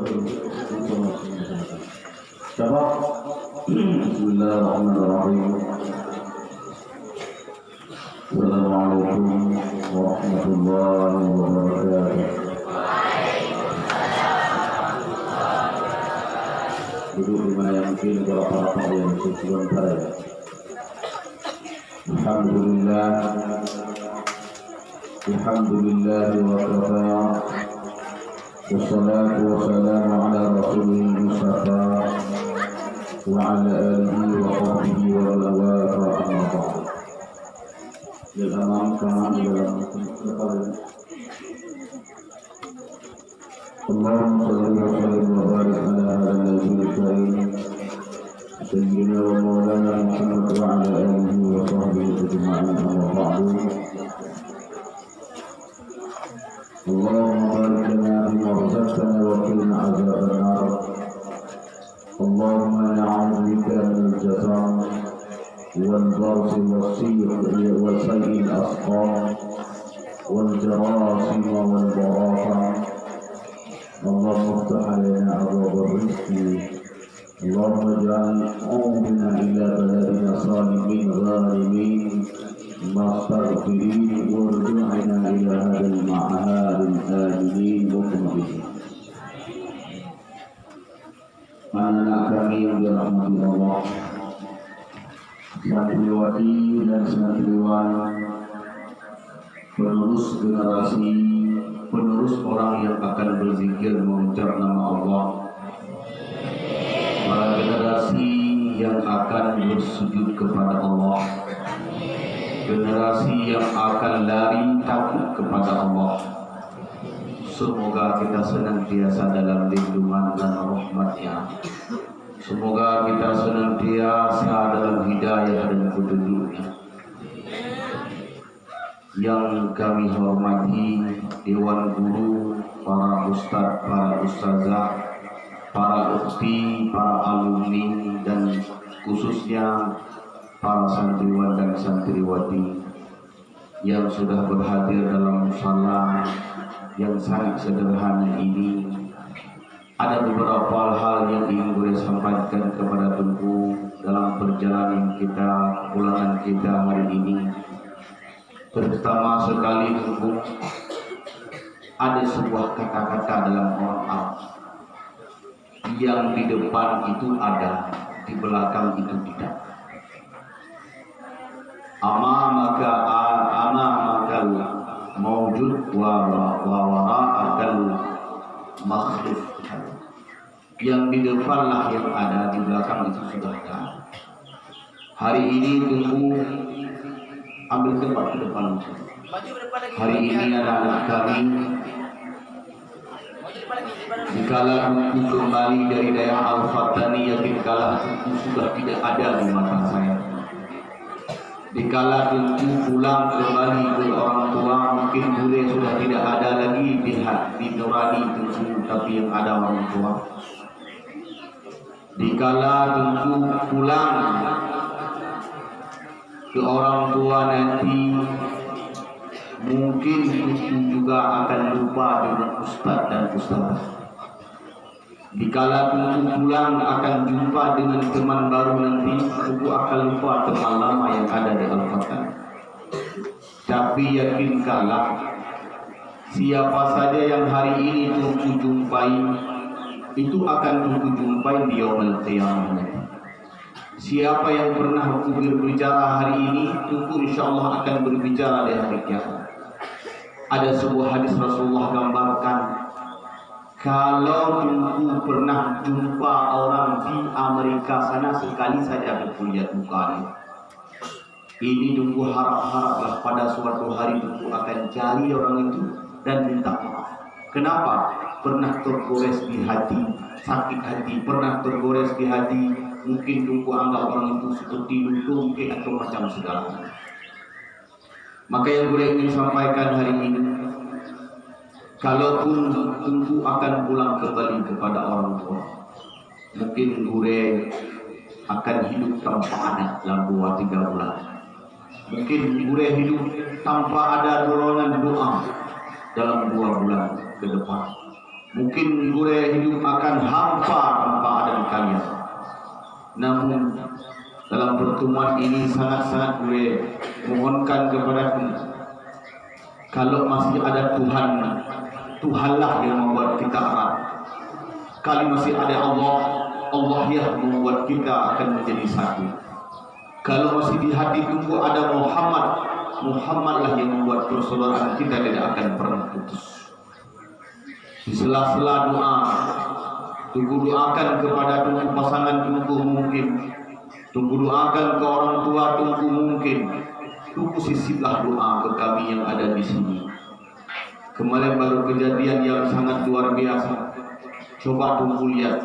Bismillahirrahmanirrahim. Assalamualaikum warahmatullahi wabarakatuh. Duduk di mana yang mungkin para yang sebelum pada. Alhamdulillah wa kafa. Wassalatu wassalamu ala rasulil mustafa wa ala alihi wa sahbihi wa man wala amma ba'd. Dalam kami dalam Allahumma shalli wa sallim wa barik ala nabiyil karim sayyidina wa maulana Muhammad wa ala alihi wa sahbihi ajma'in amma ba'd. Allahumma barik lana bima razaqtana wa qina adzaban nar. Allahumma na'udzu bika min al-jazaa والبرص والسير وسيء الأسقام والجراثيم والبراثة. اللهم افتح علينا أبواب الرزق. اللهم اجعل عودنا إلى بلدنا صالحين غانمين مستغفرين وارجعنا إلى هذا المعهد الآمنين مطمئنين. Anak-anak kami yang dirahmati Allah, santriwati dan santriwan, penerus generasi, penerus orang yang akan berzikir mengucap nama Allah, para generasi yang akan bersujud kepada Allah, generasi yang akan lari takut kepada Allah. Semoga kita senantiasa dalam lindungan dan rahmat-Nya. Semoga kita senantiasa dalam hidayah dan petunjuk-Nya. Yang kami hormati Dewan Guru, para ustadz, para ustazah, para ukti, para alumni, dan khususnya para santriwan dan santriwati yang sudah berhadir dalam musala yang sangat sederhana ini. Ada beberapa hal yang ingin gue sampaikan kepada Tunku dalam perjalanan kita, pulangan kita hari ini. Pertama sekali Tunku, ada sebuah kata-kata dalam orang Arab yang di depan itu ada, di belakang itu tidak. Amamaka mawjud wa wara'akal makhluf. Yang di depanlah yang ada, di belakang itu sudah ada. Hari ini Tunggu ambil tempat ke depan. Hari ini anak-anak kami, dikala Tunggu kembali dari daerah Al-Fatani, yakin kala Tunggu sudah tidak ada di mata saya. Dikala Tunggu pulang kembali ke orang tua, mungkin bule sudah tidak ada lagi di nurani Tunggu, tapi yang ada orang tua. Dikala Tunggu pulang ke orang tua nanti, mungkin Tunggu juga akan lupa dengan ustaz dan ustazah. Dikala Tunggu pulang akan jumpa dengan teman baru nanti, Tunggu akan lupa teman lama yang ada di Al-Fatah. Tapi yakinkanlah, siapa saja yang hari ini Tunggu jumpai, itu akan Tunggu jumpai di yaumul qiyamah. Siapa yang pernah berbicara hari ini, Tunggu insyaallah akan berbicara di hari kiamat. Ada sebuah hadis Rasulullah gambarkan, kalau Tunggu pernah jumpa orang di Amerika sana sekali saja berkuliah mukanya, ini Tunggu harap-haraplah pada suatu hari Tunggu akan cari orang itu dan minta maaf. Kenapa? Pernah tergores di hati, sakit hati, pernah tergores di hati, mungkin Tunggu anggap orang itu seperti dulu, mungkin atau macam segala. Maka yang gue ingin sampaikan hari ini, kalaupun Tunggu akan pulang kembali kepada orang tua, mungkin gue akan hidup tanpa anak dalam 2-3 bulan. Mungkin gue hidup tanpa ada dorongan doa dalam 2 bulan ke depan. Mungkin gue hidup akan hampa tanpa ada di kalian. Namun dalam pertemuan ini sangat-sangat gue mohonkan kepada kalau masih ada Tuhan, Tuhanlah yang membuat kita erat. Kali masih ada Allah, Allah yang membuat kita akan menjadi satu. Kalau masih di hati tunggu ada Muhammad, Muhammadlah yang membuat persaudaraan kita tidak akan pernah putus. Di sela-sela doa, tunggu doakan kepada tunggu pasangan tunggu mungkin, tunggu doakan ke orang tua tunggu mungkin, tunggu sisiplah doa ke kami yang ada di sini. Kemarin baru kejadian yang sangat luar biasa. Coba tunggu lihat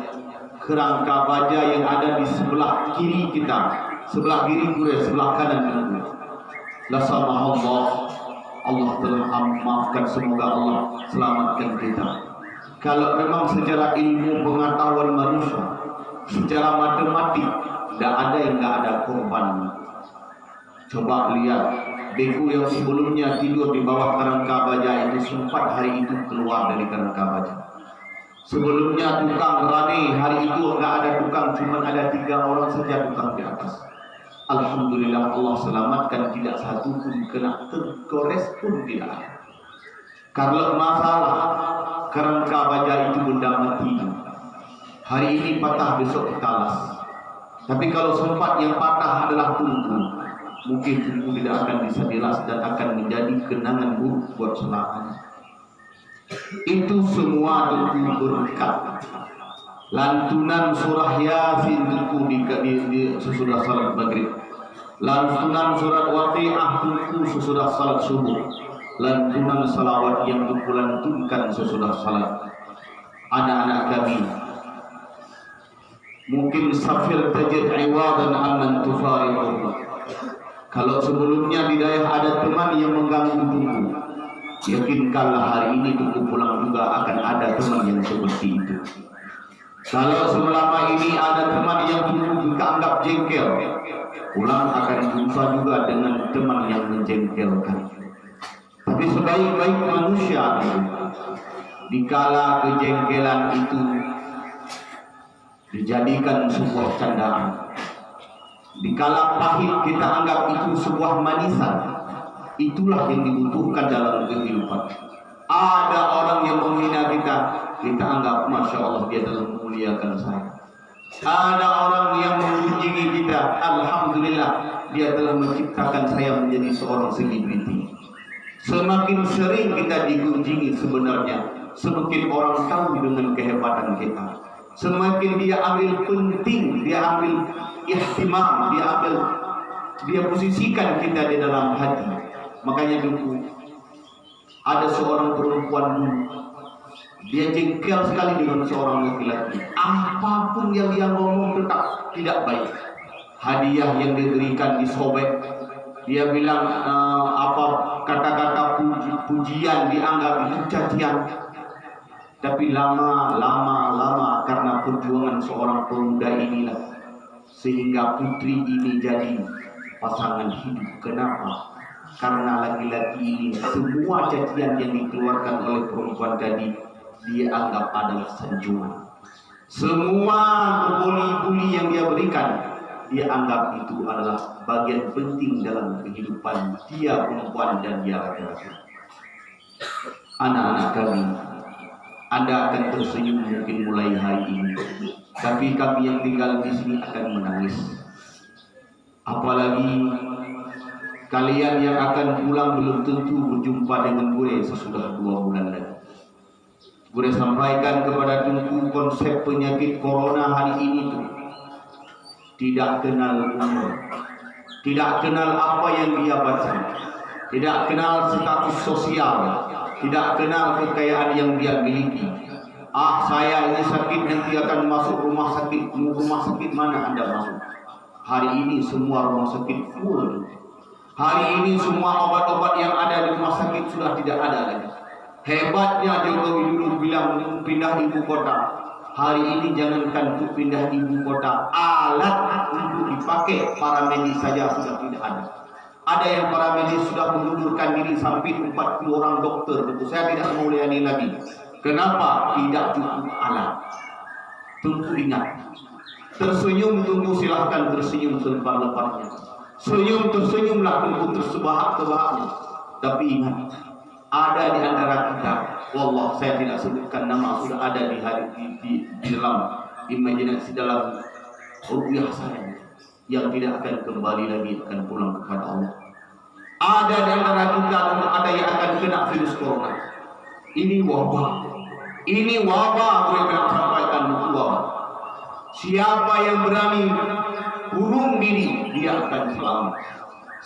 kerangka baja yang ada di sebelah kiri kita, sebelah kiri gue, sebelah kanan gue. La Allah, Allah telah maafkan, semoga Allah selamatkan kita. Kalau memang secara ilmu pengetahuan manusia, secara matematik, tidak ada yang tidak ada korban. Coba lihat, beku yang sebelumnya tidur di bawah kerangka baja itu sempat hari itu keluar dari kerangka baja. Sebelumnya tukang rani, hari itu tidak ada tukang, cuma ada 3 orang saja tukang di atas. Alhamdulillah Allah selamatkan, tidak satu pun kena tergores pun tidak ada. Kalau masalah kerangka baja itu benda mati, hari ini patah besok kita las. Tapi kalau sempat yang patah adalah tungku, mungkin tungku tidak akan bisa dilas dan akan menjadi kenangan buruk buat selamanya. Itu semua tungku berkat. Lantunan surah Yasin tungku di sesudah salat maghrib. Lantunan surat Waqiah tungku sesudah salat subuh. Lantunan salawat yang dilantunkan sesudah salat. Anak-anak kami, mungkin safir tajid iwadan aman tufariqu. Kalau sebelumnya di daerah ada teman yang mengganggu tunggu, yakinkanlah hari ini tunggu pulang juga akan ada teman yang seperti itu. Kalau selama ini ada teman yang tunggu kita anggap jengkel, pulang akan jumpa juga dengan teman yang menjengkelkan. Tapi sebaik-baik manusia, dikala kejengkelan itu dijadikan sebuah candaan, dikala pahit kita anggap itu sebuah manisan, itulah yang dibutuhkan dalam kehidupan. Ada orang yang menghina kita, kita anggap Masya Allah dia telah memuliakan saya. Ada orang yang mengunjungi kita, Alhamdulillah dia telah menciptakan saya menjadi seorang selebriti. Semakin sering kita digunjingi sebenarnya, semakin orang tahu dengan kehebatan kita. Semakin dia ambil penting, dia ambil ihtimam, dia posisikan kita di dalam hati. Makanya dulu ada seorang perempuan dulu, dia jengkel sekali dengan seorang laki-laki. Apapun yang dia ngomong tetap tidak baik. Hadiah yang diberikan disobek. Dia bilang apa kata-kata pujian dianggap itu cacian. Tapi lama karena perjuangan seorang pemuda inilah sehingga putri ini jadi pasangan hidup. Kenapa? Karena laki-laki ini semua cacian yang dikeluarkan oleh perempuan tadi dia anggap adalah sanjungan. Semua bully yang dia berikan dia anggap itu adalah bagian penting dalam kehidupan dia perempuan dan dia laki-laki. Anak-anak kami, Anda akan tersenyum mungkin mulai hari ini, tapi kami yang tinggal di sini akan menangis. Apalagi kalian yang akan pulang belum tentu berjumpa dengan gue sesudah 2 bulan lagi. Gue sampaikan kepada tunggu konsep penyakit corona hari ini tuh tidak kenal umur, tidak kenal apa yang dia baca, tidak kenal status sosial, tidak kenal kekayaan yang dia miliki. Saya ini sakit nanti akan masuk rumah sakit. Rumah sakit mana Anda masuk? Hari ini semua rumah sakit full. Hari ini semua obat-obat yang ada di rumah sakit sudah tidak ada lagi. Hebatnya Jokowi dulu bilang pindah ibu kota. Hari ini jangankan untuk pindah ibu kota, alat untuk dipakai para medis saja sudah tidak ada. Ada yang para medis sudah mengundurkan diri sampai 40 orang dokter. Itu saya tidak mau layani lagi. Kenapa tidak cukup alat? Tunggu ingat. Tersenyum tunggu silahkan tersenyum selebar-lebarnya. Senyum tersenyumlah tunggu tersebahak-sebahaknya. Tapi ingat, ada di antara kita, wallah saya tidak sebutkan nama, sudah ada di dalam imajinasi, dalam rupiah saya, yang tidak akan kembali lagi, akan pulang kepada Allah. Ada di antara kita, ada yang akan kena virus corona. Ini wabah. Ini wabah, boleh bilang sampaikan wabah. Siapa yang berani urung diri, dia akan selamat.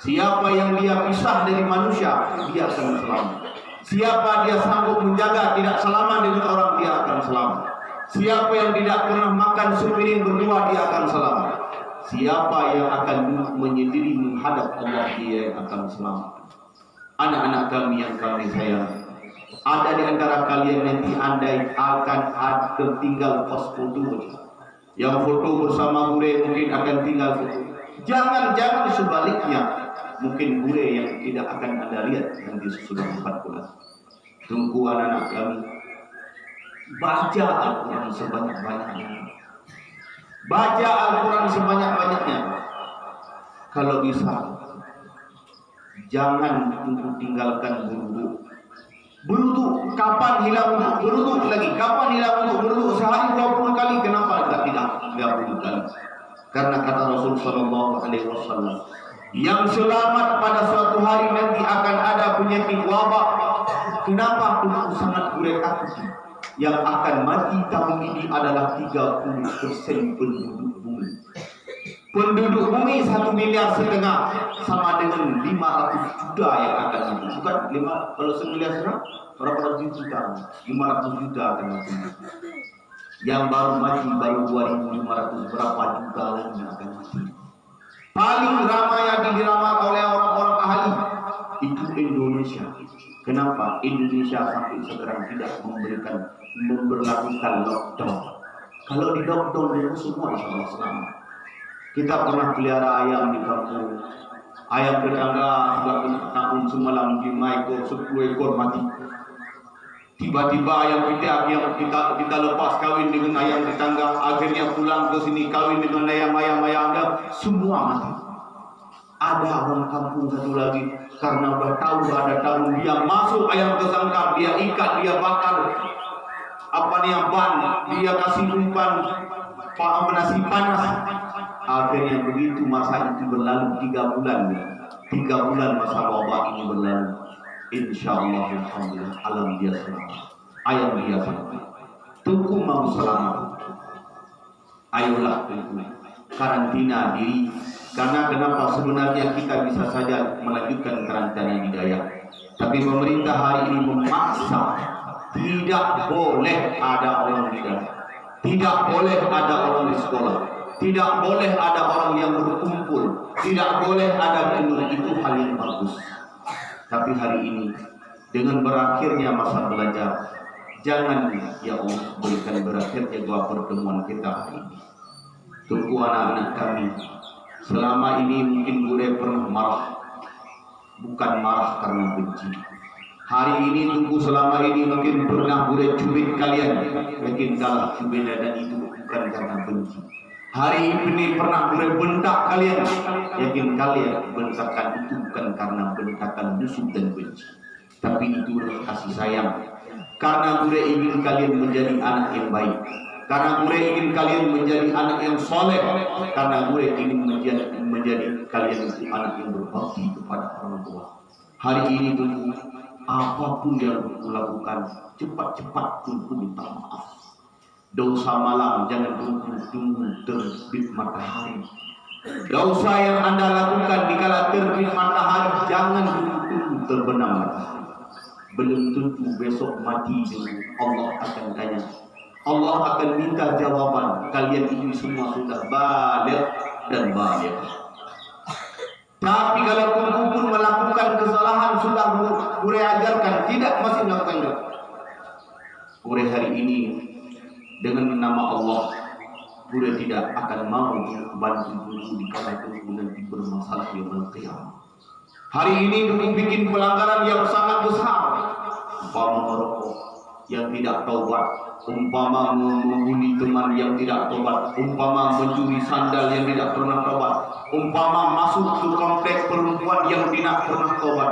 Siapa yang dia pisah dari manusia, dia akan selamat. Siapa dia sanggup menjaga tidak salaman dengan orang, dia akan selamat. Siapa yang tidak pernah makan sepiring berdua, dia akan selamat. Siapa yang akan menyendiri menghadap Allah, dia akan selamat. Anak-anak kami yang kami sayang, ada di antara kalian nanti andai akan tertinggal pos foto. Yang foto bersama gure mungkin akan tinggal foto. Jangan sebaliknya. Mungkin gure yang tidak akan Anda lihat nanti sesudah 4 bulan. Tunggu anak-anak kami, baca Al-Quran sebanyak-banyaknya. Baca Al-Quran sebanyak-banyaknya. Kalau bisa, jangan tinggalkan berwudu. Berwudu, kapan hilang wudu? Berwudu lagi, kapan hilang wudu? Berwudu sehari 20 kali. Kenapa tidak 30 kali? Karena kata Rasul sallallahu alaihi wasallam, yang selamat pada suatu hari nanti akan ada penyakit wabak. Kenapa aku sangat boleh takut? Yang akan mati tahun ini adalah 30% penduduk bumi. Penduduk bumi 1,5 miliar, sama dengan 500 juta yang akan mati. Bukan 5, kalau 1 miliar berapa ratus juta? 500 juta akan mati. Yang baru mati baru 2.500, berapa juta lagi yang akan mati. Paling ramai yang diramal oleh orang-orang ahli itu Indonesia. Kenapa Indonesia sampai sekarang tidak memberlakukan lockdown? Kalau di lockdown itu semua insya Allah selamat. Kita pernah pelihara ayam di kampung. Ayam tetangga sudah tahun semalam 5 ekor, 10 ekor mati. Tiba-tiba ayam kita lepas kawin dengan ayam tetangga, akhirnya pulang ke sini kawin dengan ayam-ayam semua mati. Ada orang kampung satu lagi, karena udah tahu ada tahu, dia masuk ayam ke sangkar, dia ikat, dia bakar ban, dia kasih umpan nasi panas. Akhirnya begitu masa itu berlalu 3 bulan. 3 bulan masa wabah ini berlalu. Insyaallah alhamdulillah alam dia selamat, ayam dia selamat. Tunggu mau selamat, ayolah tunggu karantina diri. Karena kenapa? Sebenarnya kita bisa saja melanjutkan karantina di Dayak, tapi pemerintah hari ini memaksa tidak boleh ada orang di Dayak, tidak boleh ada orang di sekolah, tidak boleh ada orang yang berkumpul, tidak boleh ada kenduri. Itu hal yang bagus. Tapi hari ini dengan berakhirnya masa belajar, jangan ya Allah berikan berakhirnya dua pertemuan kita hari ini. Tunggu anak-anak kami, selama ini mungkin boleh pernah marah, bukan marah karena benci. Hari ini tunggu selama ini mungkin pernah boleh cubit kalian, yakin kalah cubit dan itu bukan karena benci. Hari ini pernah boleh bentak kalian, yakin kalian bentakan itu bukan karena bentakan musuh dan benci, tapi itu kasih sayang. Karena boleh ingin kalian menjadi anak yang baik, karena boleh ingin kalian menjadi anak yang soleh, karena boleh ingin menjadi kalian itu anak yang berbakti kepada orang tua. Hari ini tunggu apapun yang kulakukan, cepat-cepat tunggu minta maaf. Dosa malam jangan tunggu terbit matahari. Dosa yang Anda lakukan dikala terbit matahari jangan tunggu terbenam matahari. Belum tentu besok mati dengan Allah akan tanya. Allah akan minta jawaban. Kalian ini semua sudah balik dan balik. Tapi kalau tunggu pun melakukan kesalahan, sudah Ure ajarkan tidak masih melakukan. Ure hari ini dengan nama Allah, Buddha tidak akan mau bantu dulu di kala itu nanti bermasalah di yaumul qiyamah. Hari ini dulu bikin pelanggaran yang sangat besar, umpama merokok, yang tidak taubat, umpama membunuh teman yang tidak taubat, umpama mencuri sandal yang tidak pernah taubat, umpama masuk ke komplek perempuan yang tidak pernah taubat.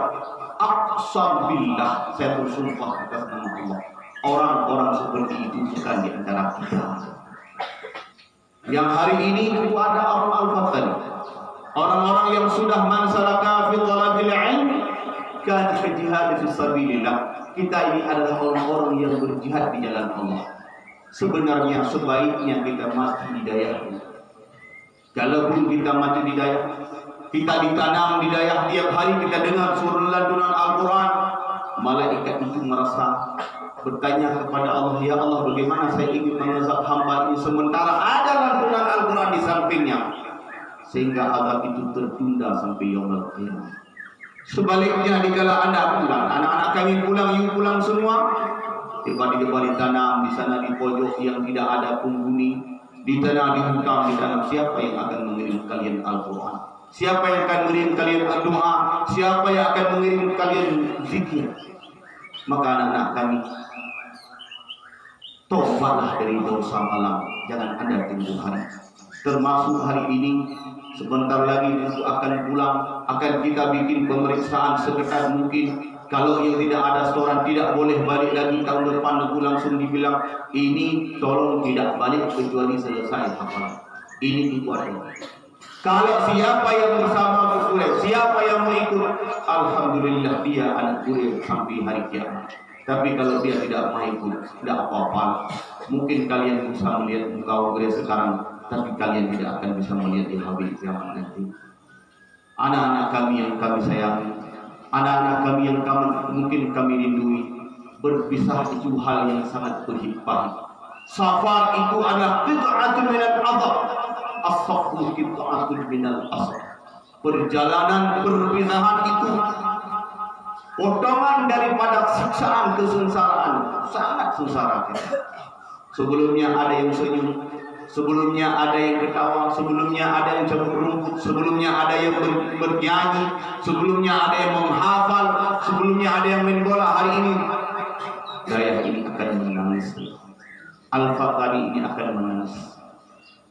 Aqsam billah, saya bersumpah atas nama Allah, orang-orang seperti itu bukan di antara kita. Yang hari ini itu ada orang al-fatani, orang-orang yang sudah mansalaka fi talabil ilm kan jihad fi sabilillah. Kita ini adalah orang-orang yang berjihad di jalan Allah. Sebenarnya sebaiknya kita mati di daya. Kalaupun kita mati di daya, kita ditanam di daya, tiap hari kita dengar surah lantunan Al-Quran, malaikat itu merasa bertanya kepada Allah, ya Allah, bagaimana saya ingin mengazab hamba ini sementara ada lantunan Al-Quran di sampingnya, sehingga azab itu tertunda sampai yaumul qiyamah. Sebaliknya dikala Anda pulang, anak-anak kami pulang, you pulang semua, tiba-tiba ditanam di sana di pojok yang tidak ada penghuni, di tanah di hutan, ditanam. Siapa yang akan mengirim kalian Al-Quran? Siapa yang akan mengirim kalian doa? Siapa yang akan mengirim kalian zikir? Maka anak-anak kami, tobatlah dari dosa malam, jangan Anda tunggu hari. Termasuk hari ini, sebentar lagi itu akan pulang, akan kita bikin pemeriksaan seketat mungkin. Kalau yang tidak ada setoran tidak boleh balik lagi tahun depan, itu langsung dibilang ini tolong tidak balik kecuali selesai hafalan. Ini itu ada. Kalau siapa yang bersama Gus, siapa yang mengikut, alhamdulillah dia anak Gus sampai hari kiamat. Tapi kalau dia tidak mengikut, tidak apa-apa. Mungkin kalian bisa melihat muka Gus sekarang, tapi kalian tidak akan bisa melihat di hari kiamat nanti. Anak-anak kami yang kami sayangi, anak-anak kami yang mungkin kami rindui, berpisah itu hal yang sangat berhikmah. Safar itu adalah qit'atun minal azab, as-safru qit'atun minal azab. Perjalanan perpisahan itu potongan daripada siksaan kesengsaraan, sangat sengsara kita. Sebelumnya ada yang senyum, sebelumnya ada yang ketawa, sebelumnya ada yang cabut rumput, sebelumnya ada yang bernyanyi, sebelumnya ada yang menghafal, sebelumnya ada yang main bola. Hari ini daya ini akan menangis, Al-Fatani ini akan menangis.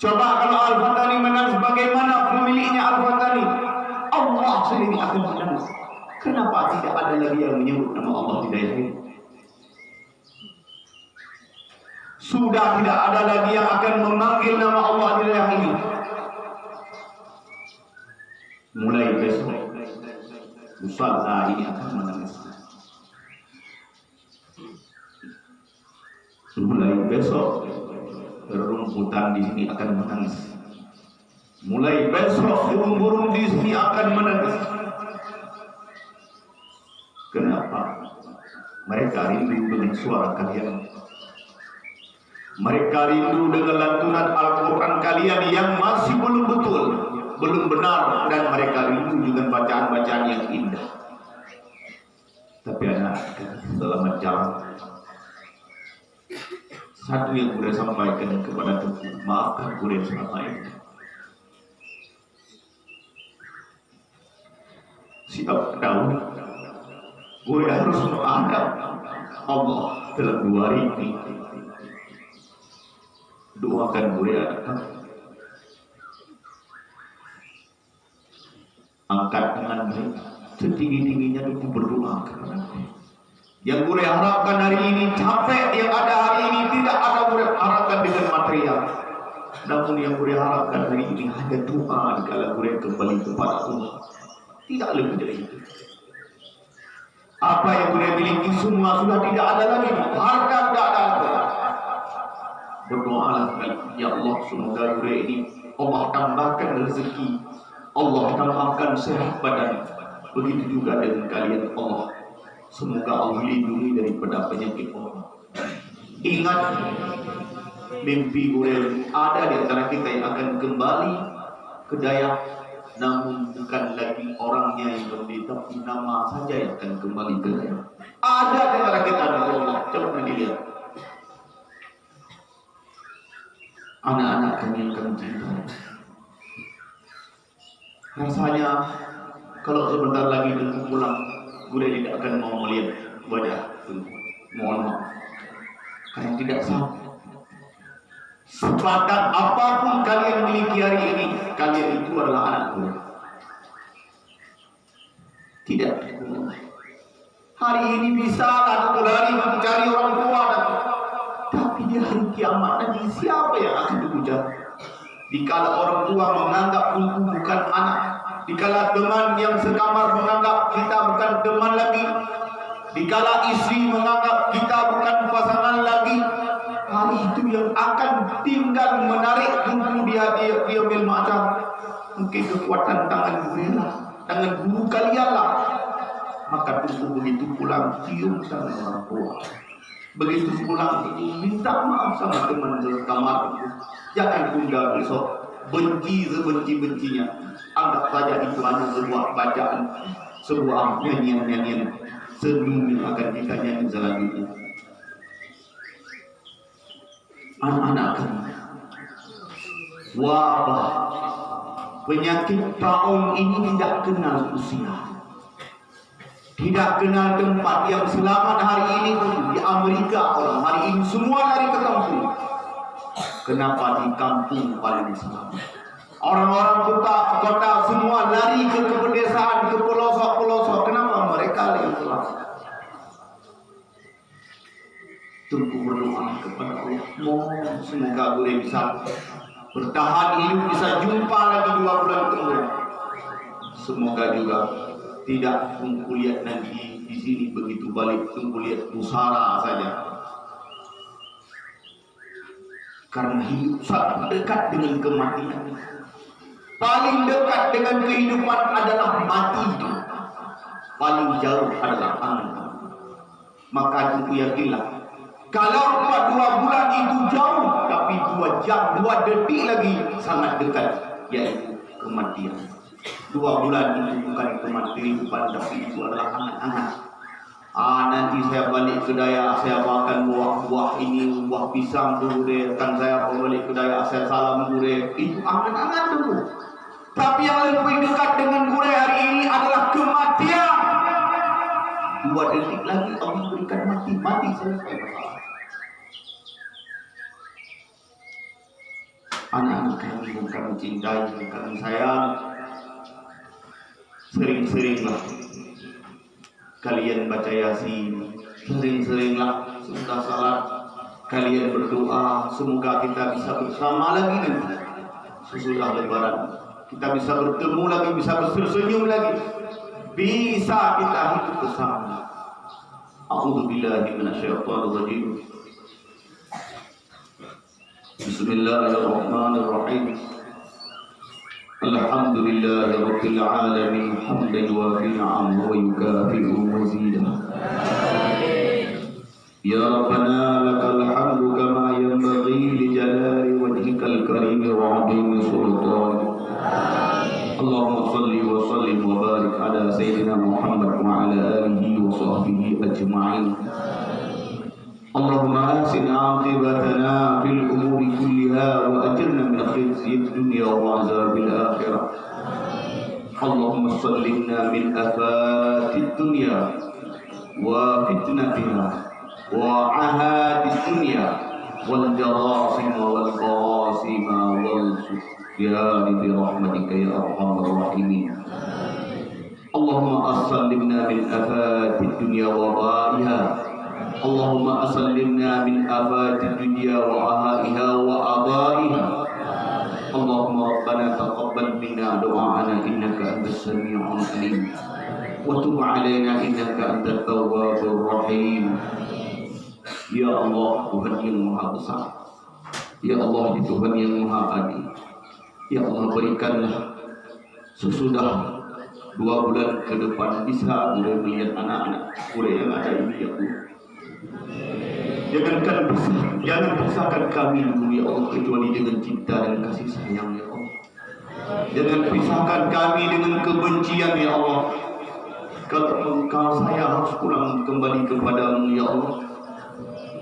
Coba kalau Al-Fatani menangis, bagaimana pemiliknya Al-Fatani? Allah sendiri akan menangis. Kenapa tidak ada lagi yang menyebut nama Allah di daya ini? Sudah tidak ada lagi yang akan memanggil nama Allah di dalam ini. Mulai besok, Ustaz ini akan menangis. Mulai besok, rumputan di sini akan menangis. Mulai besok, burung-burung di sini akan menangis. Kenapa? Mereka rindu dengan suara kalian. Mereka rindu dengan lantunan Al-Quran kalian yang masih belum betul, belum benar, dan mereka rindu dengan bacaan-bacaan yang indah. Tapi anak, selamat jalan. Satu yang boleh sampaikan kepada Tuhan, maafkan boleh selama ini. Siapa tahu, gue harus menghadap Allah dalam 2 hari ini. Doakan gue datang, angkat tangan setinggi-tingginya itu berdoa kepada gue. Yang gue harapkan hari ini, capek yang ada hari ini tidak ada gue harapkan dengan material, namun yang gue harapkan hari ini hanya doa kalau gue kembali kepada Allah, tidak lebih dari itu. Apa yang gue miliki semua sudah tidak ada lagi, harta tidak ada lagi. Berdoalah, ya Allah, semoga gue ini Allah tambahkan rezeki, Allah tambahkan sehat badan. Begitu juga dengan kalian, Allah, semoga Allah lindungi daripada penyakit Allah. Ingat, mimpi gue ada di antara kita yang akan kembali ke daya, namun bukan lagi orangnya yang berbeda, tapi nama saja yang akan kembali ke daya. Ada di antara kita, Allah, coba dilihat. Anak-anak kami yang kami cintai, rasanya kalau sebentar lagi pulang, gue tidak akan mau melihat wajah. Mohon maaf, Kalian tidak sanggup. Sepakat apapun kalian miliki hari ini, kalian itu adalah anakku. Tidak. Hari ini bisa aku lari mencari orang tua, tapi di hari kiamat nanti siapa yang akan dipuja? Dikala orang tua menganggap aku bukan anak, dikala teman yang sekamar menganggap kita bukan teman lagi, dikala istri menganggap kita bukan pasangan lagi, hari itu yang akan tinggal menarik tunggu dia ambil macam mungkin kekuatan tangan guru kalian lah. Maka tunggu begitu pulang cium tangan orang tua, begitu pulang minta maaf sama teman sekamar itu. Jangan tunggal besok benci sebenci-bencinya, anggap saja itu hanya sebuah bacaan, sebuah nyanyian sendu yang akan kita nyanyi selanjutnya. Anak-anak kami, wabah penyakit taun ini tidak kenal usia, tidak kenal tempat. Yang selamat hari ini di Amerika, orang hari ini semua lari ke kampung. Kenapa di kampung paling selamat? Orang-orang kota semua lari ke pedesaan, ke pelosok-pelosok. Kenapa mereka yang selamat? Tunggu berdoa kepada Allah. Mohon semoga boleh bisa bertahan hidup, bisa jumpa lagi 2 bulan kemudian. Semoga juga tidak tunggu lihat nanti di sini begitu balik tunggu lihat pusara saja. Karena hidup sangat dekat dengan kematian. Paling dekat dengan kehidupan adalah mati. Paling jauh adalah aman. Maka itu yakinlah, kalau 2 bulan itu jauh, tapi 2 jam, 2 detik lagi sangat dekat, yaitu kematian. 2 bulan itu bukan kematian, tapi itu adalah angan-angan. Nanti saya balik ke Dayak, saya makan buah ini, buah pisang dulu deh. Kan saya balik ke Dayak, saya salam dulu deh. Itu angan-angan dulu. Tapi yang lebih dekat dengan gue hari ini adalah kematian. 2 detik lagi Allah berikan mati selesai masalah. Anak-anak kami yang kami cintai, yang kami sayang, sering-seringlah kalian baca Yasin, sering-seringlah sudah salat kalian berdoa, semoga kita bisa bersama lagi nanti sesudah Lebaran. Kita bisa bertemu lagi, bisa bersenyum lagi, bisa kita hidup bersama. A'udzubillahi minasyaitonirrajim. Bismillahirrahmanirrahim. Alhamdulillahi rabbil alamin, hamdan yuwafi ni'amahu wa yukafi'u mazidah. Ya Rabbana lakal hamdu kama yanbaghi li jalali wajhikal karim wa 'azimi sultanik. Allahumma salli wa sallim wa barik ala sayyidina Muhammad wa ala alihi wa sahbihi ajma'in. Allahumma asin aqibatana fil umuri kulliha wa ajirna min khizyid dunya wa azabil akhirah. Allahumma sallimna min afatid dunya wa fitnatiha wa ahadid dunya wal jarasim wal qasim wal sufyan bi rahmatika ya arhamar rahimin. Allahumma sallimna min afatid dunya wa ba'iha. Allahumma asallimna min afati dunya wa ahaiha wa adaiha. Allahumma rabbana taqabbal minna du'aana innaka antas sami'ul alim wa tub 'alaina innaka antat tawwabur rahim. Ya Allah, Tuhan yang Maha Besar, ya Allah, Tuhan yang Maha Adil. Ya Allah, berikanlah sesudah 2 bulan ke depan bisa mulai melihat anak-anak kuliah yang ada ini, ya Allah. Jangan pisahkan kami dulu ya Allah, kecuali dengan cinta dan kasih sayang ya Allah. Jangan pisahkan kami dengan kebencian ya Allah. Kalau saya harus pulang kembali kepadamu ya Allah,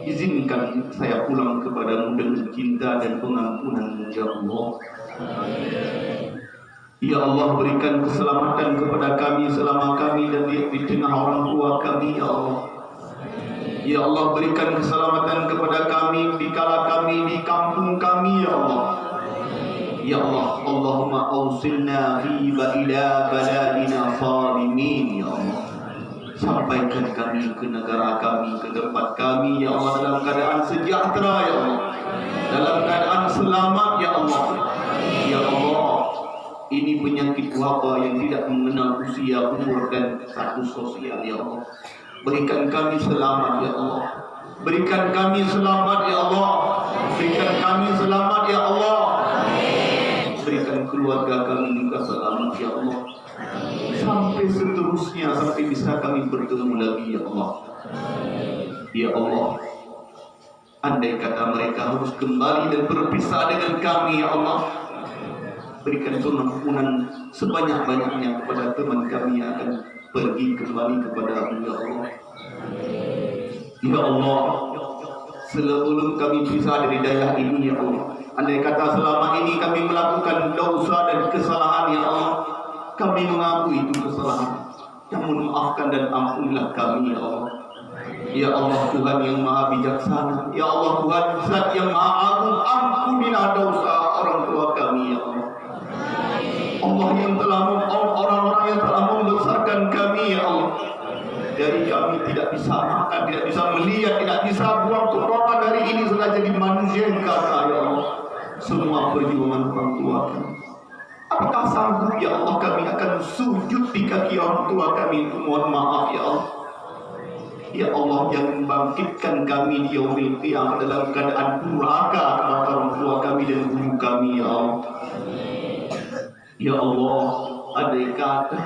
izinkan saya pulang kepadamu dengan cinta dan pengampunanmu ya Allah. Ya Allah, berikan keselamatan kepada kami selama kami dan di tengah orang tua kami ya Allah. Ya Allah, berikan keselamatan kepada kami di kala kami di kampung kami, ya Allah. Ya Allah, Allahumma awsilna fi ila baladina salimin, ya Allah. Sampaikan kami ke negara kami, ke tempat kami, ya Allah, dalam keadaan sejahtera, ya Allah, dalam keadaan selamat, ya Allah. Ya Allah, ini penyakit wabah yang tidak mengenal usia, umur dan status sosial, ya Allah. Berikan kami selamat, ya Allah. Berikan kami selamat, ya Allah. Berikan kami selamat, ya Allah. Berikan keluarga kami juga selamat, ya Allah. Sampai seterusnya, sampai bisa kami bertemu lagi, ya Allah. Ya Allah, andai kata mereka harus kembali dan berpisah dengan kami, ya Allah, berikan ampunan sebanyak-banyaknya kepada teman kami yang akan pergi kembali kepada-Mu, ya Allah. Ya Allah, sebelum kami pisah dari daerah ini, ya Allah, andai kata selama ini kami melakukan dosa dan kesalahan, ya Allah, kami mengaku itu kesalahan. Namun maafkan dan ampunilah kami, ya Allah. Ya Allah, Tuhan yang maha bijaksana, ya Allah, Tuhan Zat yang maha agung, ampunilah dosa orang tua kami, ya Allah. Allah yang telah orang-orang yang telah membesarkan kami, ya Allah. Dari kami tidak bisa makan, tidak bisa melihat, tidak bisa buang keluar dari ini sudah jadi manusia yang kata, ya Allah. Semua perjuangan orang tua kami. Apakah sanggup, ya Allah, kami akan sujud di kaki orang tua kami untuk mohon maaf, ya Allah. Ya Allah, yang membangkitkan kami di yaumil qiyamah dalam keadaan durhaka kepada orang tua kami dan guru kami, ya Allah. Ya Allah, andai kata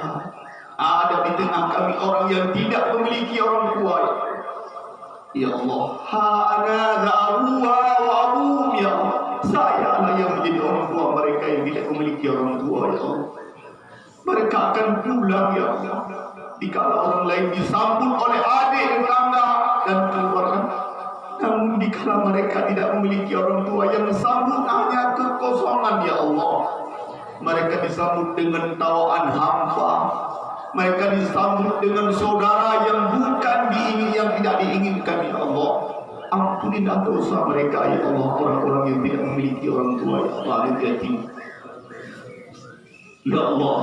ada di tengah kami orang yang tidak memiliki orang tua, ya Allah, ha'ana za'aruha wa abum, ya Allah, sayalah yang menjadi orang tua mereka yang tidak memiliki orang tua, ya Allah. Mereka akan pulang, ya Allah, dikala orang lain disambut oleh adik, tetangga dan keluarga. Namun dikala mereka tidak memiliki orang tua, yang sambut hanya kekosongan, ya Allah. Mereka disambut dengan tawaan hampa. Mereka disambut dengan saudara yang bukan diingin, yang tidak diinginkan, ya Allah. Ampunilah dosa mereka, ya Allah, orang-orang yang tidak memiliki orang tua, ya Allah, yatim. Ya Allah,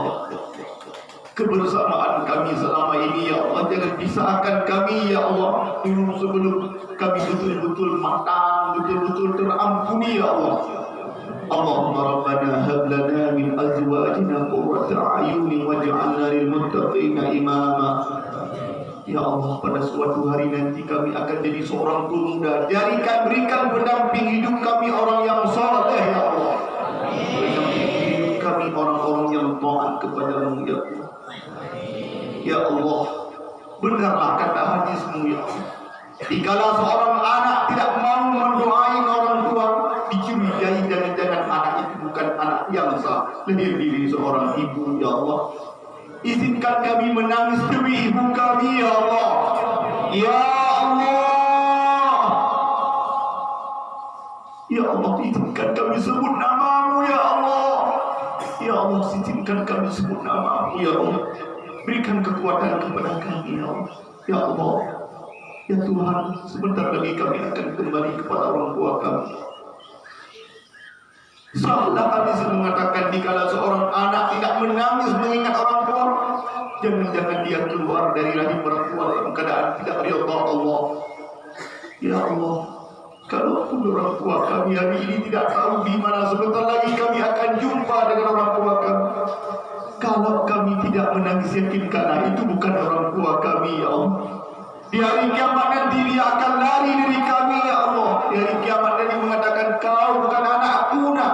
kebersamaan kami selama ini, ya Allah, jangan pisahkan kami, ya Allah. Sebelum kami betul-betul matang, betul-betul terampuni, ya Allah. Allahumma rabbana hab lana min azwajina qurrata a'yunin waj'alna lil muttaqina imama. Ya Allah, pada suatu hari nanti kami akan jadi seorang pemuda. Berikan pendamping hidup kami orang yang saleh, ya Allah. Pendamping hidup kami orang-orang yang taat kepada-Mu, ya Allah. Ya Allah, benarlah kata hadis-Mu, ya Allah. Dikala seorang anak tidak mau mendoain orang tua, dicurigai jangan-jangan anak itu bukan anak yang sah, lahir diri seorang ibu, ya Allah. Izinkan kami menangis demi ibu kami, ya Allah. Ya Allah, ya Allah, izinkan kami sebut nama-Mu, ya Allah. Ya Allah, izinkan kami sebut nama-Mu, ya Allah. Berikan kekuatan kepada kami, ya Allah. Ya Allah, ya Tuhan, sebentar lagi kami akan kembali kepada orang tua kami. Sahabat hadis mengatakan, dikala seorang anak tidak menangis mengingat orang tua, jangan-jangan dia keluar dari rahim orang tua dalam keadaan tidak ridha Allah. Ya Allah, kalau orang tua kami hari ini tidak tahu di mana sebentar lagi kami akan jumpa dengan orang tua kami. Kalau kami tidak menangis, yakinkanlah itu bukan orang tua kami, ya Allah. Di hari kiamat nanti dia akan lari dari kami, ya Allah. Di hari kiamat nanti mengatakan, kau bukan anakku, nak.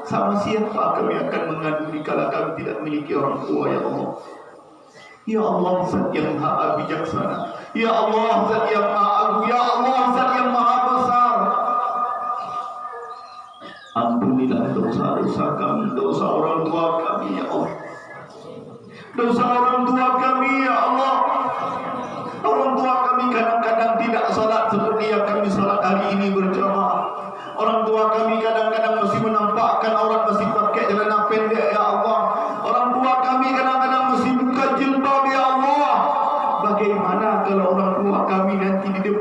Sama siapa kami akan mengadu dikala kami tidak memiliki orang tua, ya Allah. Ya Allah, Zat yang maha bijaksana. Ya Allah, Zat yang maha agung. Ya Allah, Zat yang maha besar. Ampunilah dosa-dosa kami, dosa orang tua kami, ya Allah. Dosa orang tua kami, ya Allah. Orang tua kami kadang-kadang tidak salat seperti yang kami salat hari ini berjamaah. Orang tua kami kadang-kadang masih menampakkan aurat, masih pakai celana pendek, ya Allah. Orang tua kami kadang-kadang masih buka jilbab, ya Allah. Bagaimana kalau orang tua kami nanti di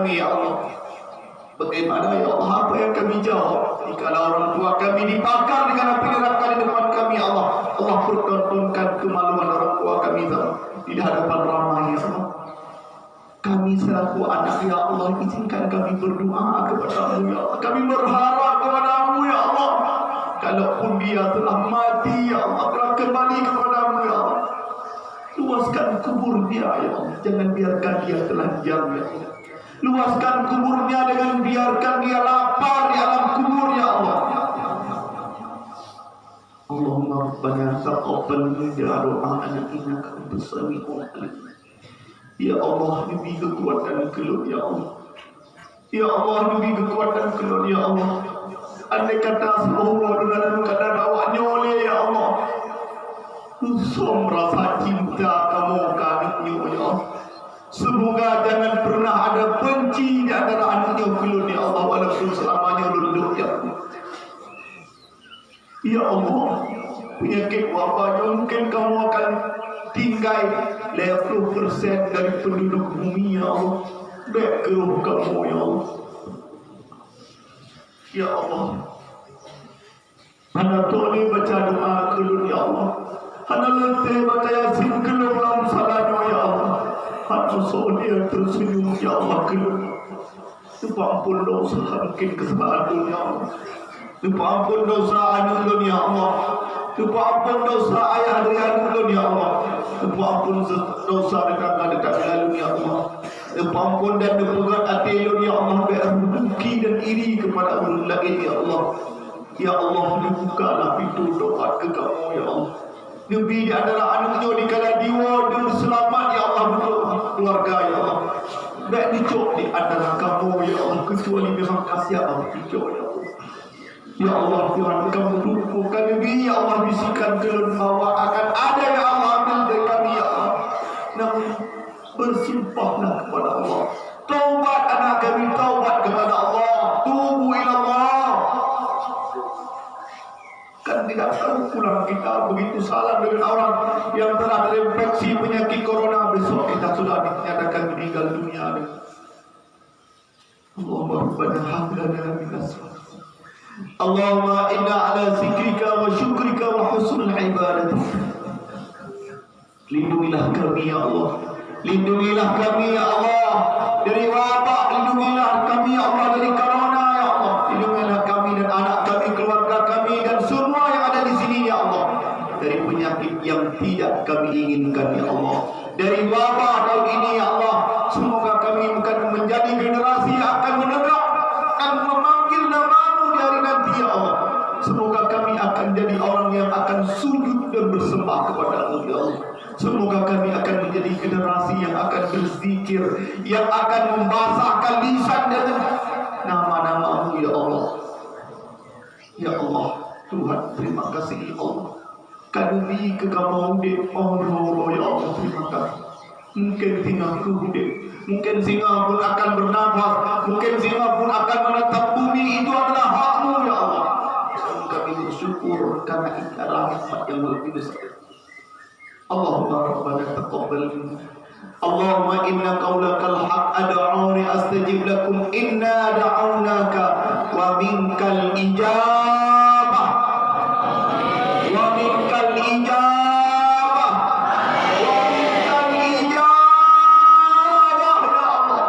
kami ya Allah. Bagaimana ya Allah, apa yang kami jawab jika orang tua kami dibakar dengan api neraka di depan kami ya Allah. Allah pertontonkan kemaluan orang tua kami di hadapan ramai ya Allah. Kami selaku anak ya Allah, izinkan kami berdoa kepada-Mu ya Allah. Kami berharap kepada-Mu ya Allah. Kalaupun dia telah mati ya Allah, telah kembali kepada-Mu ya Allah, luaskan kubur dia ya Allah. Jangan biarkan dia telanjang ya Allah. Luaskan kuburnya dengan biarkan dia lapar di alam kubur ya Allah. Allahumma rabbana taqabbal minna do'ana innaka antas sami'ul alim. Ya Allah, beri kekuatan keluar ya Allah. Ya Allah, beri kekuatan keluar ya Allah. Andai kata semua dengan keadaan awaknya oleh ya Allah, Usum rasa cinta kamu kanitnya ya Allah. Semoga jangan pernah ada benci di antara anaknya keluar ya Allah, walaupun selamanya lulus ya Allah. Ya Allah, penyakit wabaknya mungkin kamu akan tinggal 50% dari penduduk bumi ya Allah. Baik ke roh kamu ya Allah. Ya Allah, Hana toli baca doa keluar ya Allah. Hana letih baca yasin keluar dalam salahnya ya Allah. Hana sodia tersenyum ya Allah keluar. Lupa ampun dosa mungkin kesalahan ya Allah. Lupa ampun dosa anulun ya Allah. Lupa ampun dosa ayah dari anulun ya Allah. Lupa ampun dosa dekat lalu ya Allah. Lupa ampun dan pegat hati ya Allah. Biar dengki dan iri kepada ulun lagi ya Allah. Ya Allah, dibukalah pintu doa ke kamu ya Allah. Nabi di antara anaknya di kala diwa dan selamat ya Allah untuk keluarga ya Allah. Baik dicok di antara kamu ya Allah, kecuali memang kasih Allah dicok ya Allah. Ya Allah, Tuhan kamu tumpukan Nabi ya Allah, bisikan keluar bahwa akan ada ya Allah ambil dari kami ya Allah. Namun bersumpahlah kepada Allah. Taubat anak kami, taubat kepada Allah. Tubu ila Allah. Kan tidak tahu pulang kita begitu salah dengan orang yang telah terinfeksi penyakit corona, besok kita sudah dinyatakan meninggal dunia. Allahumma rabbana hab lana min asfar. Allahumma inna ala zikrika wa syukrika wa husnul ibadatik. Lindungilah kami ya Allah. Lindungilah kami ya Allah dari wabak. Lindungilah kami ya Allah dari corona ya Allah. Lindungilah kami dan anak kami, keluarga kami dan semua yang ada di sini ya Allah, dari penyakit yang tidak kami inginkan ya Allah. Dari wabak tahun ini ya Allah, semoga kami bukan menjadi generasi yang akan menegak, akan memanggil nama-Mu di hari nanti ya Allah. Semoga kami akan jadi orang yang akan sujud dan bersembah kepada-Mu ya Allah. Semoga kami akan menjadi generasi yang akan berzikir, yang akan membasahkan lisan dengan nama-nama-Mu ya Allah. Ya Allah, Tuhan terima kasih ya Allah. Kami ke kamu di Allah ya Allah, terima kasih. Mungkin tinggal kuhudin, mungkin singa pun akan bernafas, mungkin singa pun akan menatap bumi, itu adalah hak-Mu ya Allah. Kami bersyukur karena ini adalah nikmat yang lebih besar. Allahumma rabbana taqabbal minna. Allahumma inna qawlakal haq ad'uni astajib lakum inna da'awnaka wa minkal ijabah wa minkal ijabah wa minkal ijabah ya Allah.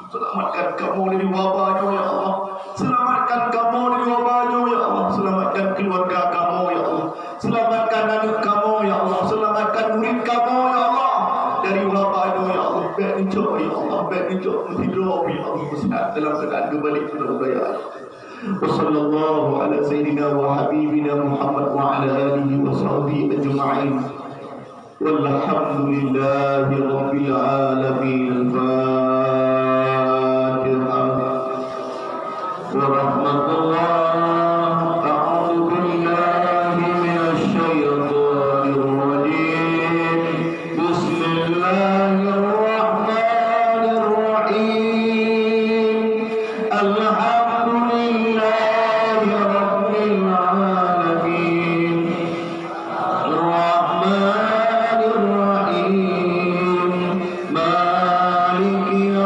Selamatkan kamu dari wabahnya ya Allah. Selamatkan kamu dari wabahnya ya Allah. Selamatkan keluarga kamu ya Allah. Selamatkan anak kamu ya Allah. Selamatkan murid kamu ya Allah dari wabahnya ya Allah. Baik dicok ya Allah. Baik dicok hidup ya Allah. Sehat dalam keadaan kembali kepada ya Allah. Wassallallahu ala sayyidina wa habibina Muhammad wa ala alihi wa sahbihi ajma'in. Walhamdulillahi rabbil alamin. Al-Fatihah. Wa rahmatullah. Maliki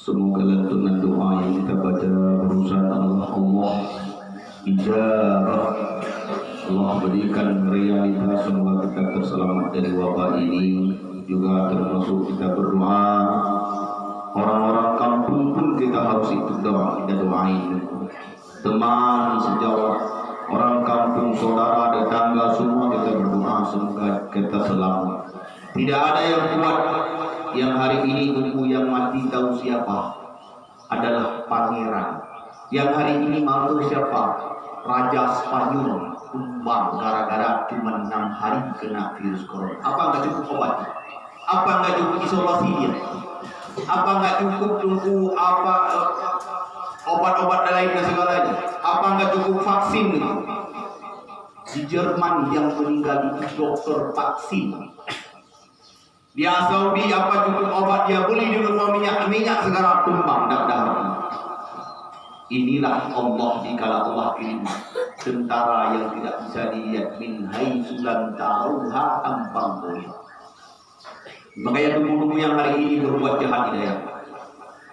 Semoga lantunan doa yang kita baca berusaha Allah ijabah. Allah berikan realitas semoga kita terselamat dari wabah ini. Juga termasuk kita berdoa, orang-orang kampung pun kita harus ikut doa, kita doain. Teman sejawat, orang kampung, saudara, tetangga, semua kita berdoa semoga kita selamat. Tidak ada yang kuat. Yang hari ini tunggu yang mati tahu siapa? Adalah pangeran. Yang hari ini malu siapa? Raja Spanyol tumbang gara-gara cuma 6 hari kena virus corona. Apa nggak cukup obat? Apa nggak cukup isolasi dia? Apa nggak cukup tunggu apa obat-obat lain dan segalanya? Apa nggak cukup vaksin? Di Jerman yang meninggal itu dokter vaksin. Di Saudi apa cukup obat dia beli di rumah minyak sekarang tumbang dah. Inilah Allah dikala Allah kirim tentara yang tidak bisa dilihat min haitsu lam taruha tampang boleh. Makanya tunggu-tunggu yang hari ini berbuat jahat hidayah.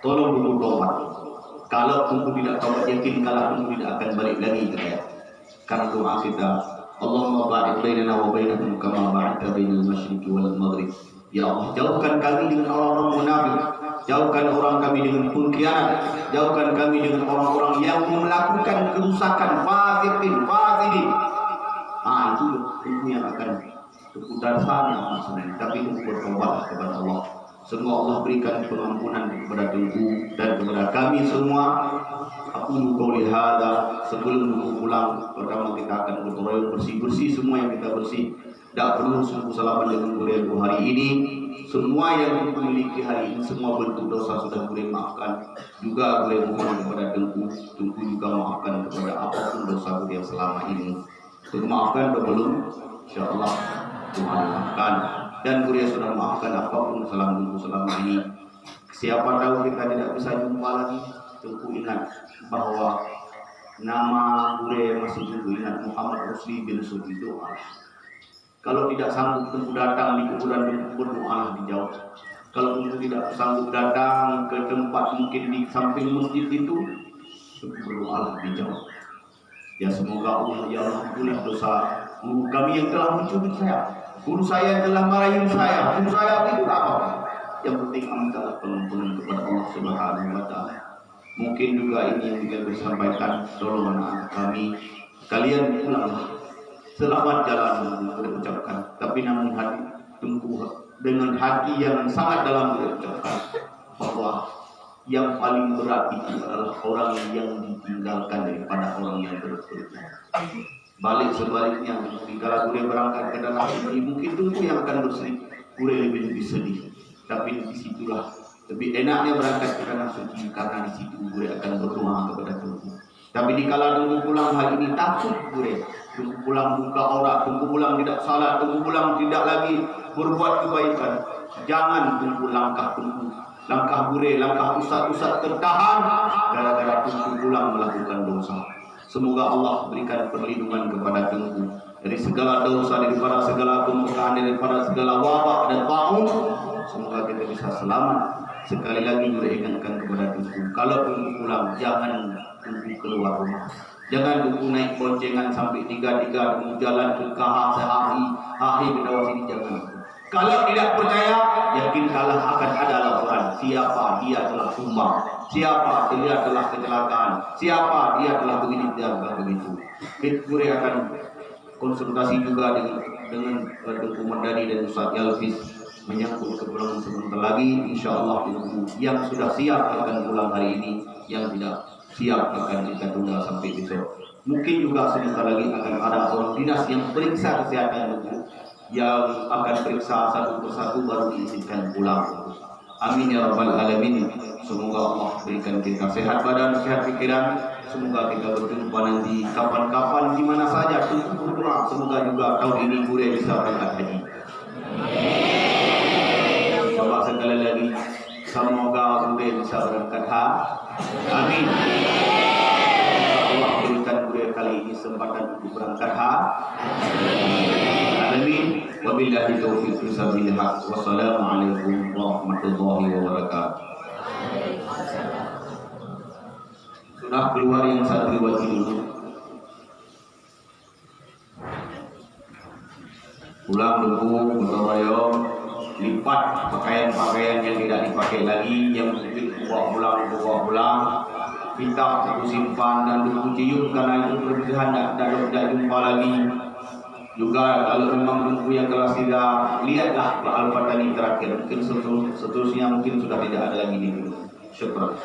Tolong dulu tobat. Kalau tunggu tidak tobat yakin kalau tunggu tidak akan balik lagi hidayah. Karena doa kita Allahumma ba'id bainana wa bainahum kama ba'adta bainal masyriqi wal maghrib. Ya Allah, jauhkan kami dengan orang-orang munafik, jauhkan orang kami dengan pengkhianat, jauhkan kami dengan orang-orang yang melakukan kerusakan, fasidin. Itu ilmu yang akan berputar sana maksudnya. Tapi itu bertobat kepada Allah. Semoga Allah berikan pengampunan kepada Tuhan dan kepada kami semua. Aku qouli hadza, sebelum pulang pertama kita akan berdoa bersih semua yang kita bersih. Tidak perlu sungguh selamat dengan beliau hari ini. Semua yang kita miliki hari ini, semua bentuk dosa sudah boleh maafkan. Juga boleh mohon kepada Tengku juga maafkan kepada apapun dosa beliau selama ini. Sudah maafkan atau belum? InsyaAllah Tuhan maafkan. Dan beliau sudah maafkan apapun kesalahan selama ini. Siapa tahu kita tidak bisa jumpa lagi. Tengku ingat bahwa nama beliau masih tunggu ingat Muhammad Rusli bin Subido. Kalau tidak sanggup tunggu datang di kuburan berdoa dijawab. Kalau tunggu tidak sanggup datang ke tempat mungkin di samping masjid itu berdoa dijawab. Ya semoga Allah ya Allah ampunilah dosa guru kami yang telah mencubit saya, guru saya yang telah marahin saya, guru saya itu apa? Yang penting mintalah pengampunan kepada Allah Subhanahu wa taala. Mungkin juga ini yang kita sampaikan dorongan anak kami. Kalian pulanglah. Selamat jalan berucapkan, tapi namun hati tunggu dengan hati yang sangat dalam berucapkan bahwa yang paling berat itu adalah orang yang ditinggalkan daripada orang yang berbuat. Balik sebaliknya, kalau boleh berangkat ke dalam ini mungkin tunggu yang akan bersedih, boleh lebih sedih. Tapi disitulah lebih enaknya berangkat ke tanah suci karena di situ boleh akan berdoa kepada Tuhan. Tapi dikala tunggu pulang hari ini takut boleh. Tunggu pulang buka aurat, tunggu pulang tidak salat, tunggu pulang tidak lagi berbuat kebaikan. Jangan tunggu langkah bure, langkah ustaz tertahan gara-gara tunggu pulang melakukan dosa. Semoga Allah berikan perlindungan kepada Tengku dari segala dosa, daripada segala kemurkaan, daripada segala wabak dan taun. Semoga kita bisa selamat. Sekali lagi kita ingatkan kepada Tengku, kalau tunggu pulang jangan tunggu keluar rumah. Jangan tunggu naik boncengan sampai 3 tunggu jalan ke kahar sehari berdawah sini jangan. Kalau tidak percaya, yakin kalah akan ada laporan siapa dia telah tumbang, siapa dia telah kecelakaan, siapa dia telah begini dan begitu. Kita akan konsultasi juga dengan Dengku Mardani dan Ustaz Yalfis menyangkut kepulangan sebentar lagi. Insya Allah yang sudah siap akan pulang hari ini, yang tidak siap akan kita tunda sampai besok. Mungkin juga sebentar lagi akan ada orang dinas yang periksa kesehatan Dengku, yang akan periksa satu persatu baru diizinkan pulang. Amin ya rabbal alamin. Semoga Allah berikan kita sehat badan, sehat pikiran. Semoga kita berjumpa nanti kapan-kapan di mana saja. Berdoa semoga juga tahun ini Bure bisa berangkat haji. Coba sekali lagi, semoga Bure bisa berangkat haji. Amin. Allah berikan Bure kali ini kesempatan untuk berangkat haji. Amin. Wabillahi taufiq bisabilillah. Wassalamualaikum warahmatullahi wabarakatuh. Sudah keluar yang satu wajib dulu. Pulang Dengku, gotong royong, lipat pakaian-pakaian yang tidak dipakai lagi, yang mungkin bawa pulang, kita satu simpan dan Dengku cium karena itu berlebihan tidak jumpa lagi. Juga kalau memang Dengku yang kelas 3, lihatlah Pak Al-Fatani terakhir, mungkin seterusnya mungkin sudah tidak ada lagi di sini. Syukur.